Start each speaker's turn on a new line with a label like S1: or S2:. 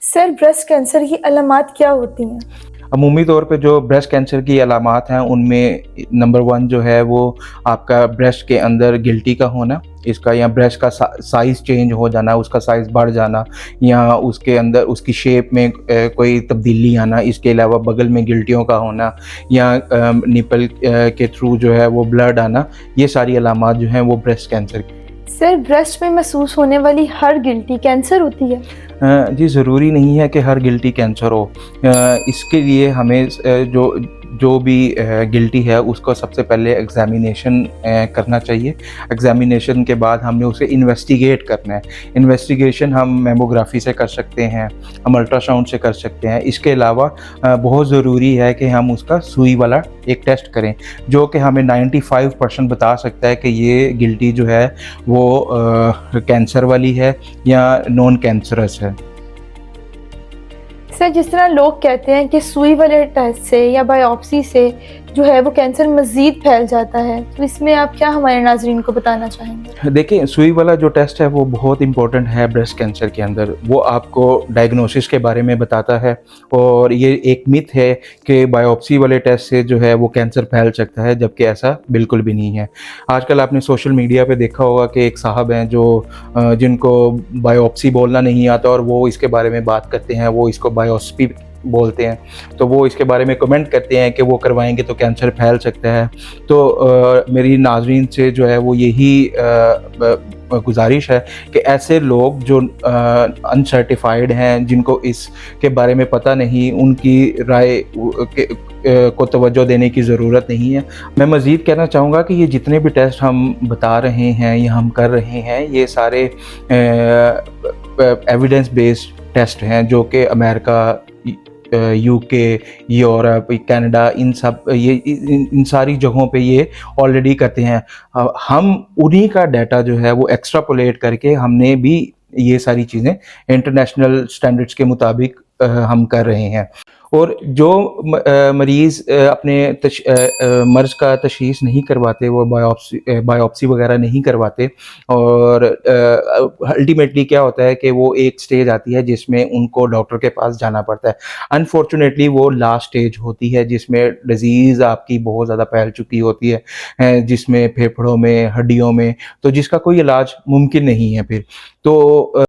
S1: Sir breast cancer की अलामात क्या होती हैं?
S2: अमूमी तौर पे जो ब्रेस्ट कैंसर की अलामात हैं उनमें नंबर 1 जो है वो आपका ब्रेस्ट के अंदर गिल्टी का होना, इसका या ब्रेस्ट का साइज़ चेंज हो जाना, उसका साइज़ बढ़ जाना या उसके अंदर उसकी शेप में कोई तब्दीली आना, इसके अलावा बगल में गिल्टियों का होना या निपल के थ्रू जो है वो ब्लड आना, ये सारी अलामात जो हैं वो ब्रेस्ट कैंसर की।
S1: सर ब्रेस्ट में महसूस होने वाली हर गिल्टी कैंसर होती है?
S2: जी, ज़रूरी नहीं है कि हर गिल्टी कैंसर हो। इसके लिए हमें जो भी गिल्टी है उसको सबसे पहले एग्ज़ामिनेशन करना चाहिए। एग्ज़ामिनेशन के बाद हमने उसे इन्वेस्टिगेट करना है। इन्वेस्टिगेशन हम मैमोग्राफ़ी से कर सकते हैं, हम अल्ट्रासाउंड से कर सकते हैं। इसके अलावा बहुत ज़रूरी है कि हम उसका सुई वाला एक टेस्ट करें, जो कि हमें 95% बता सकता है कि ये गिल्टी जो है वो कैंसर वाली है या नॉन कैंसरस है।
S1: सर जिस तरह लोग कहते हैं कि सुई वाले टेस्ट से या बायोप्सी से जो है वो कैंसर मज़ीद फैल जाता है, तो इसमें आप क्या हमारे नाज़रीन को बताना चाहेंगे?
S2: देखिए, सुई वाला जो टेस्ट है वो बहुत इम्पोर्टेंट है ब्रेस्ट कैंसर के अंदर। वो आपको डायग्नोसिस के बारे में बताता है और ये एक मिथ है कि बायोप्सी वाले टेस्ट से जो है वो कैंसर फैल सकता है, जबकि ऐसा बिल्कुल भी नहीं है। आजकल आपने सोशल मीडिया पे देखा होगा कि एक साहब हैं जो जिनको बायोप्सी बोलना नहीं आता और वो इसके बारे में बात करते हैं, वो इसको बायोप्सी बोलते हैं, तो वो इसके बारे में कमेंट करते हैं कि वो करवाएंगे तो कैंसर फैल सकता है। तो मेरी नाज़रीन से जो है वो यही गुजारिश है कि ऐसे लोग जो अनसर्टिफाइड हैं, जिनको इसके बारे में पता नहीं, उनकी राय को तवज्जो देने की ज़रूरत नहीं है। मैं मज़ीद कहना चाहूँगा कि ये जितने भी टेस्ट हम बता रहे हैं या हम कर रहे हैं, ये सारे एविडेंस बेस्ड टेस्ट हैं जो कि अमेरिका, यूके, यूरोप, कनाडा, इन सारी जगहों पे ये ऑलरेडी करते हैं। हम उन्हीं का डाटा जो है वो एक्स्ट्रापोलेट करके हमने भी ये सारी चीज़ें इंटरनेशनल स्टैंडर्ड्स के मुताबिक हम कर रहे हैं। और जो मरीज़ अपने मर्ज़ का तशख़ीस नहीं करवाते, वो बायोप्सी वग़ैरह नहीं करवाते और अल्टीमेटली क्या होता है कि वो एक स्टेज आती है जिसमें उनको डॉक्टर के पास जाना पड़ता है। अनफॉर्चुनेटली वो लास्ट स्टेज होती है जिसमें डिज़ीज़ आपकी बहुत ज़्यादा फैल चुकी होती है, जिसमें फेफड़ों में, हड्डियों में, तो जिसका कोई इलाज मुमकिन नहीं है फिर। तो